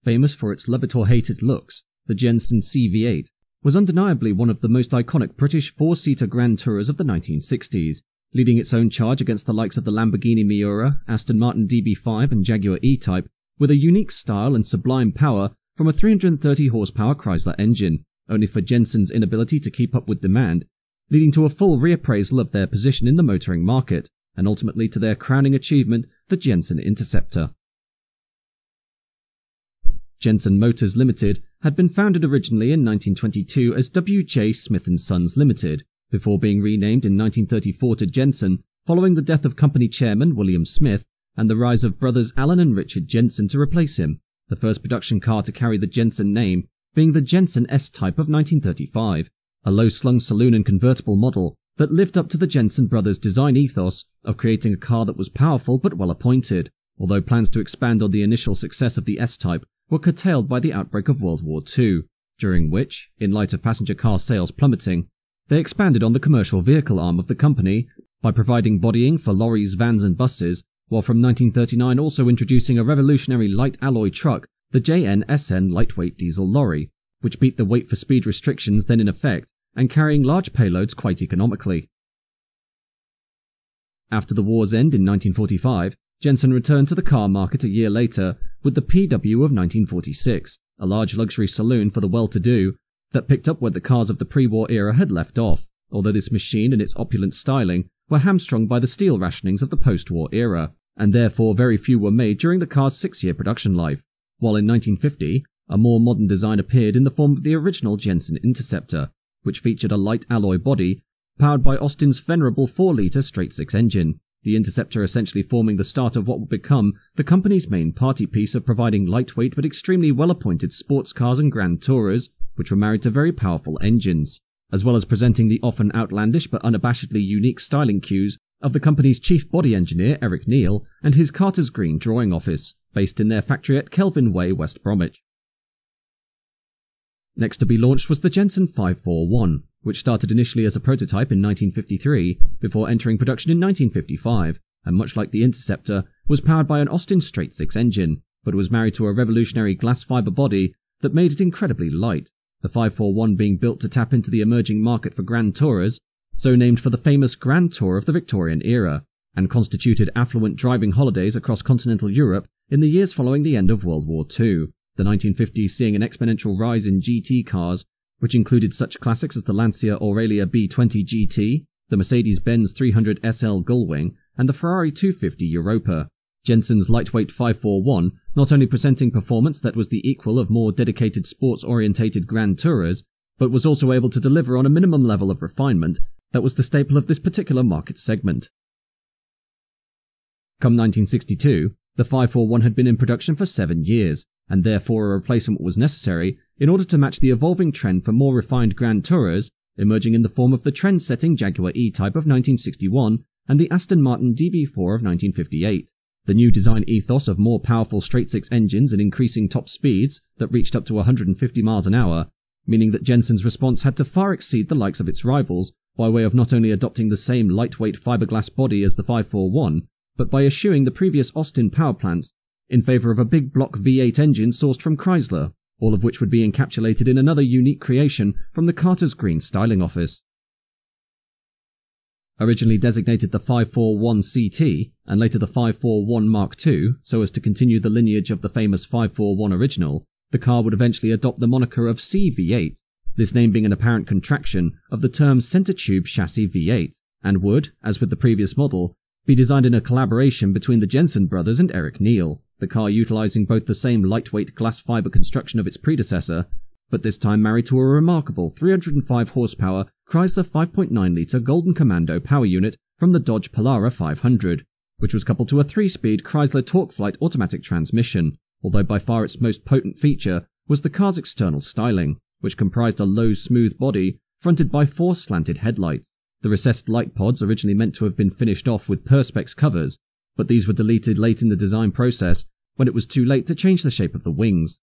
famous for its loved-or-hated looks, the Jensen C-V8 was undeniably one of the most iconic British four-seater Grand Tourers of the 1960s, leading its own charge against the likes of the Lamborghini Miura, Aston Martin DB5 and Jaguar E-Type, with a unique style and sublime power from a 330 horsepower Chrysler engine, only for Jensen's inability to keep up with demand, leading to a full reappraisal of their position in the motoring market, and ultimately to their crowning achievement, the Jensen Interceptor. Jensen Motors Limited had been founded originally in 1922 as W.J. Smith & Sons Limited, before being renamed in 1934 to Jensen, following the death of company chairman William Smith and the rise of brothers Alan and Richard Jensen to replace him, the first production car to carry the Jensen name being the Jensen S-Type of 1935, a low-slung saloon and convertible model that lived up to the Jensen brothers' design ethos of creating a car that was powerful but well-appointed, although plans to expand on the initial success of the S-Type were curtailed by the outbreak of World War II, during which, in light of passenger car sales plummeting, they expanded on the commercial vehicle arm of the company by providing bodying for lorries, vans and buses, while from 1939 also introducing a revolutionary light alloy truck, the JN-SN lightweight diesel lorry, which beat the weight for speed restrictions then in effect and carrying large payloads quite economically. After the war's end in 1945, Jensen returned to the car market a year later with the PW of 1946, a large luxury saloon for the well-to-do that picked up where the cars of the pre-war era had left off, although this machine and its opulent styling were hamstrung by the steel rationings of the post-war era, and therefore very few were made during the car's 6-year production life, while in 1950, a more modern design appeared in the form of the original Jensen Interceptor, which featured a light alloy body powered by Austin's venerable 4-litre straight-six engine, the Interceptor essentially forming the start of what would become the company's main party piece of providing lightweight but extremely well-appointed sports cars and Grand Tourers, which were married to very powerful engines, as well as presenting the often outlandish but unabashedly unique styling cues of the company's chief body engineer Eric Neal and his Carter's Green drawing office, based in their factory at Kelvin Way, West Bromwich. Next to be launched was the Jensen 541, which started initially as a prototype in 1953 before entering production in 1955, and much like the Interceptor, was powered by an Austin straight-six engine, but was married to a revolutionary glass fibre body that made it incredibly light, the 541 being built to tap into the emerging market for Grand Tourers, so named for the famous Grand Tour of the Victorian era, and constituted affluent driving holidays across continental Europe in the years following the end of World War II, the 1950s seeing an exponential rise in GT cars, which included such classics as the Lancia Aurelia B20 GT, the Mercedes-Benz 300 SL Gullwing, and the Ferrari 250 Europa. Jensen's lightweight 541 not only presenting performance that was the equal of more dedicated sports-orientated Grand Tourers, but was also able to deliver on a minimum level of refinement that was the staple of this particular market segment. Come 1962, the 541 had been in production for 7 years, and therefore a replacement was necessary in order to match the evolving trend for more refined Grand Tourers, emerging in the form of the trend-setting Jaguar E-Type of 1961 and the Aston Martin DB4 of 1958. The new design ethos of more powerful straight-six engines and increasing top speeds that reached up to 150 miles an hour, meaning that Jensen's response had to far exceed the likes of its rivals by way of not only adopting the same lightweight fiberglass body as the 541, but by eschewing the previous Austin power plants in favour of a big block V8 engine sourced from Chrysler, all of which would be encapsulated in another unique creation from the Carter's Green styling office. Originally designated the 541 CT and later the 541 Mark II so as to continue the lineage of the famous 541 original, the car would eventually adopt the moniker of CV8, this name being an apparent contraction of the term centre tube chassis V8, and would, as with the previous model, be designed in a collaboration between the Jensen brothers and Eric Neal, the car utilising both the same lightweight glass fibre construction of its predecessor, but this time married to a remarkable 305 horsepower Chrysler 5.9-litre Golden Commando power unit from the Dodge Polara 500, which was coupled to a 3-speed Chrysler TorqueFlite automatic transmission, although by far its most potent feature was the car's external styling, which comprised a low, smooth body fronted by 4 slanted headlights. The recessed light pods originally meant to have been finished off with Perspex covers, but these were deleted late in the design process when it was too late to change the shape of the wings.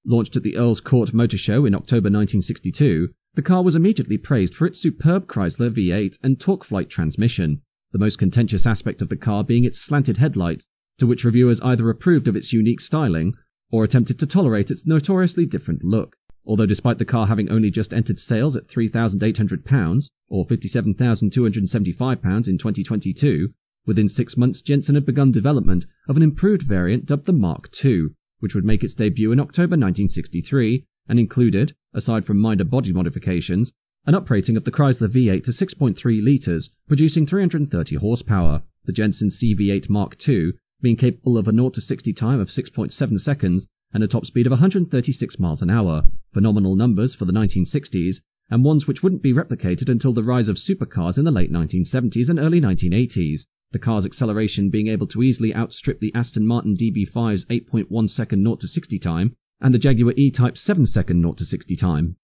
Launched at the Earl's Court Motor Show in October 1962, the car was immediately praised for its superb Chrysler V8 and TorqueFlite transmission, the most contentious aspect of the car being its slanted headlights, to which reviewers either approved of its unique styling or attempted to tolerate its notoriously different look. Although despite the car having only just entered sales at £3,800 or £57,275 in 2022, within 6 months Jensen had begun development of an improved variant dubbed the Mark II, which would make its debut in October 1963 and included, aside from minor body modifications, an uprating of the Chrysler V8 to 6.3 litres, producing 330 horsepower, the Jensen C-V8 Mark II being capable of a 0-60 time of 6.7 seconds and a top speed of 136 miles an hour, phenomenal numbers for the 1960s, and ones which wouldn't be replicated until the rise of supercars in the late 1970s and early 1980s, the car's acceleration being able to easily outstrip the Aston Martin DB5's 8.1 second 0-60 time and the Jaguar E-Type's 7 second 0-60 time.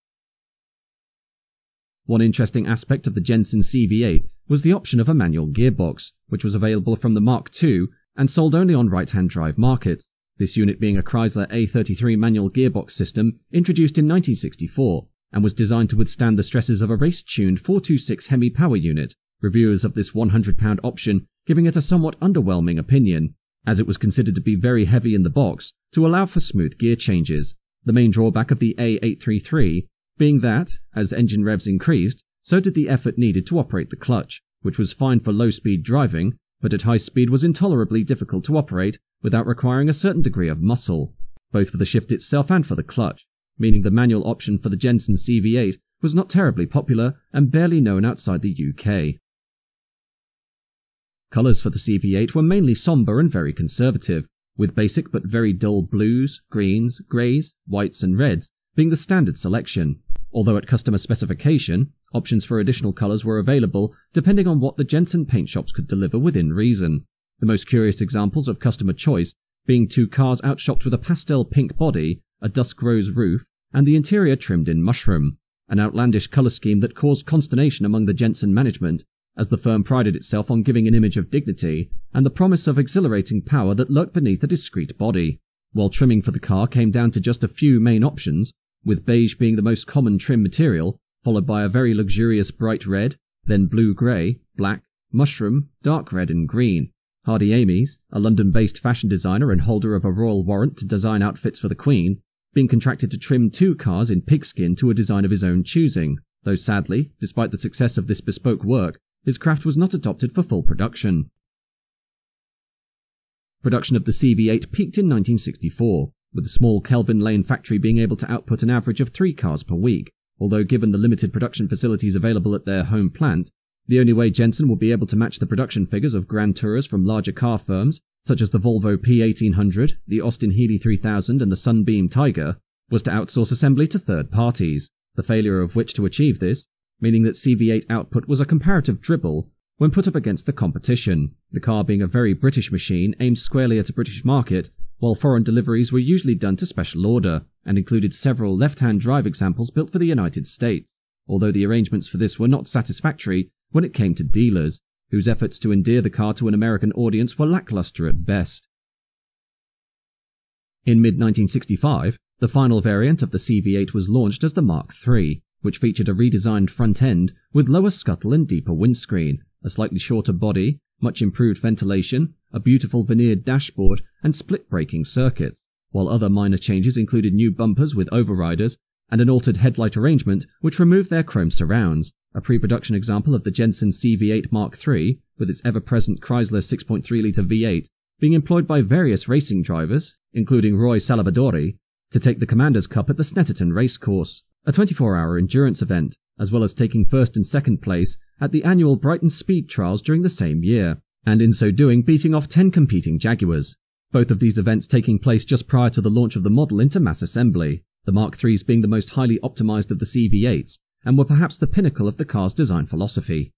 One interesting aspect of the Jensen C-V8 was the option of a manual gearbox, which was available from the Mark II and sold only on right-hand drive markets, this unit being a Chrysler A33 manual gearbox system introduced in 1964 and was designed to withstand the stresses of a race-tuned 426 Hemi power unit, reviewers of this £100 option giving it a somewhat underwhelming opinion, as it was considered to be very heavy in the box to allow for smooth gear changes, the main drawback of the A833 being that, as engine revs increased, so did the effort needed to operate the clutch, which was fine for low-speed driving, but at high speed was intolerably difficult to operate without requiring a certain degree of muscle, both for the shift itself and for the clutch, meaning the manual option for the Jensen C-V8 was not terribly popular and barely known outside the UK. Colours for the C-V8 were mainly sombre and very conservative, with basic but very dull blues, greens, greys, whites and reds being the standard selection, although at customer specification, options for additional colours were available depending on what the Jensen paint shops could deliver within reason. The most curious examples of customer choice being two cars outshopped with a pastel pink body, a dusk rose roof, and the interior trimmed in mushroom, an outlandish colour scheme that caused consternation among the Jensen management, as the firm prided itself on giving an image of dignity and the promise of exhilarating power that lurked beneath a discreet body, while trimming for the car came down to just a few main options, with beige being the most common trim material, followed by a very luxurious bright red, then blue-grey, black, mushroom, dark red and green. Hardy Amies, a London-based fashion designer and holder of a royal warrant to design outfits for the Queen, being contracted to trim two cars in pigskin to a design of his own choosing, though sadly, despite the success of this bespoke work, his craft was not adopted for full production. Production of the C-V8 peaked in 1964, with the small Kelvin Lane factory being able to output an average of 3 cars per week, although given the limited production facilities available at their home plant, the only way Jensen will be able to match the production figures of Grand Tourers from larger car firms, such as the Volvo P1800, the Austin Healey 3000 and the Sunbeam Tiger, was to outsource assembly to third parties, the failure of which to achieve this, meaning that C-V8 output was a comparative dribble when put up against the competition, the car being a very British machine aimed squarely at a British market, while foreign deliveries were usually done to special order, and included several left-hand drive examples built for the United States, although the arrangements for this were not satisfactory when it came to dealers, whose efforts to endear the car to an American audience were lackluster at best. In mid-1965, the final variant of the C-V8 was launched as the Mark III, which featured a redesigned front end with lower scuttle and deeper windscreen, a slightly shorter body, much improved ventilation, a beautiful veneered dashboard, and split braking circuits, while other minor changes included new bumpers with overriders and an altered headlight arrangement which removed their chrome surrounds, a pre-production example of the Jensen C-V8 Mark III, with its ever-present Chrysler 6.3-litre V8, being employed by various racing drivers, including Roy Salvadori, to take the Commander's Cup at the Snetterton Racecourse, a 24-hour endurance event, as well as taking first and second place at the annual Brighton Speed Trials during the same year, and in so doing beating off 10 competing Jaguars, both of these events taking place just prior to the launch of the model into mass assembly, the Mark IIIs being the most highly optimized of the C-V8s, and were perhaps the pinnacle of the car's design philosophy.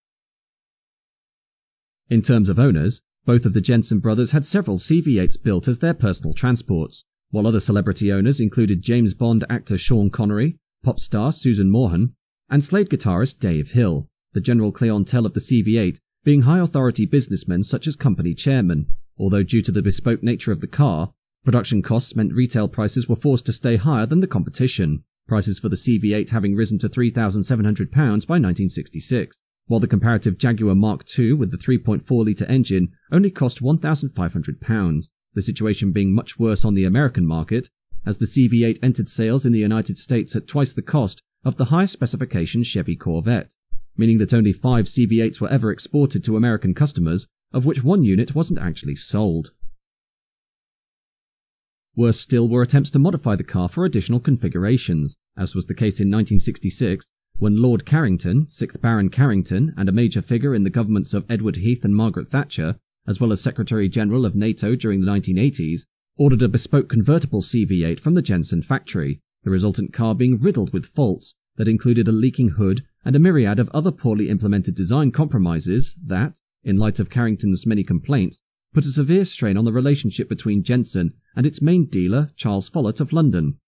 In terms of owners, both of the Jensen brothers had several C-V8s built as their personal transports, while other celebrity owners included James Bond actor Sean Connery, pop star Susan Morhan, and Slade guitarist Dave Hill, the general clientele of the C-V8 being high-authority businessmen such as company chairmen, although due to the bespoke nature of the car, production costs meant retail prices were forced to stay higher than the competition, prices for the C-V8 having risen to £3,700 by 1966, while the comparative Jaguar Mark II with the 3.4-litre engine only cost £1,500, the situation being much worse on the American market, as the CV8 entered sales in the United States at twice the cost of the highest specification Chevy Corvette, meaning that only 5 CV8s were ever exported to American customers, of which 1 unit wasn't actually sold. Worse still were attempts to modify the car for additional configurations, as was the case in 1966, when Lord Carrington, 6th Baron Carrington, and a major figure in the governments of Edward Heath and Margaret Thatcher, as well as Secretary-General of NATO during the 1980s, ordered a bespoke convertible CV8 from the Jensen factory, the resultant car being riddled with faults that included a leaking hood and a myriad of other poorly implemented design compromises that, in light of Carrington's many complaints, put a severe strain on the relationship between Jensen and its main dealer, Charles Follett of London.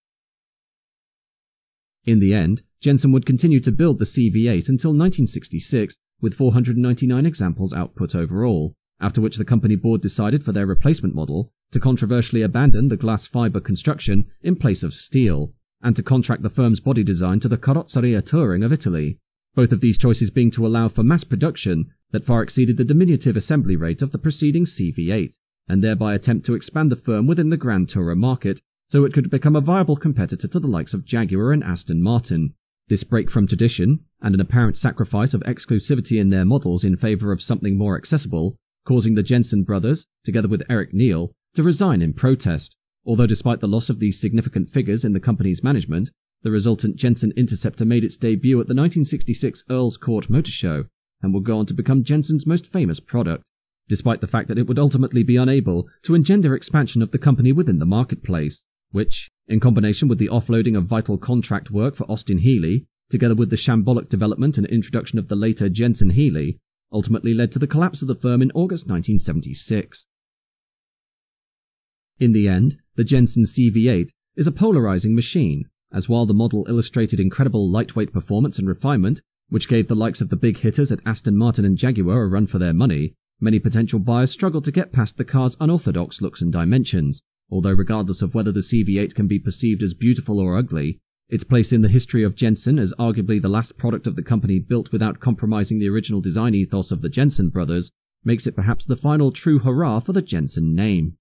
In the end, Jensen would continue to build the CV8 until 1966, with 499 examples output overall, after which the company board decided for their replacement model to controversially abandon the glass fibre construction in place of steel, and to contract the firm's body design to the Carrozzeria Touring of Italy, both of these choices being to allow for mass production that far exceeded the diminutive assembly rate of the preceding CV8, and thereby attempt to expand the firm within the Grand Tourer market so it could become a viable competitor to the likes of Jaguar and Aston Martin. This break from tradition, and an apparent sacrifice of exclusivity in their models in favour of something more accessible, causing the Jensen brothers, together with Eric Neal, to resign in protest, although despite the loss of these significant figures in the company's management, the resultant Jensen Interceptor made its debut at the 1966 Earl's Court Motor Show, and would go on to become Jensen's most famous product, despite the fact that it would ultimately be unable to engender expansion of the company within the marketplace, which, in combination with the offloading of vital contract work for Austin-Healey, together with the shambolic development and introduction of the later Jensen-Healey, ultimately led to the collapse of the firm in August 1976. In the end, the Jensen CV8 is a polarizing machine, as while the model illustrated incredible lightweight performance and refinement, which gave the likes of the big hitters at Aston Martin and Jaguar a run for their money, many potential buyers struggled to get past the car's unorthodox looks and dimensions, although regardless of whether the CV8 can be perceived as beautiful or ugly, its place in the history of Jensen as arguably the last product of the company built without compromising the original design ethos of the Jensen brothers makes it perhaps the final true hurrah for the Jensen name.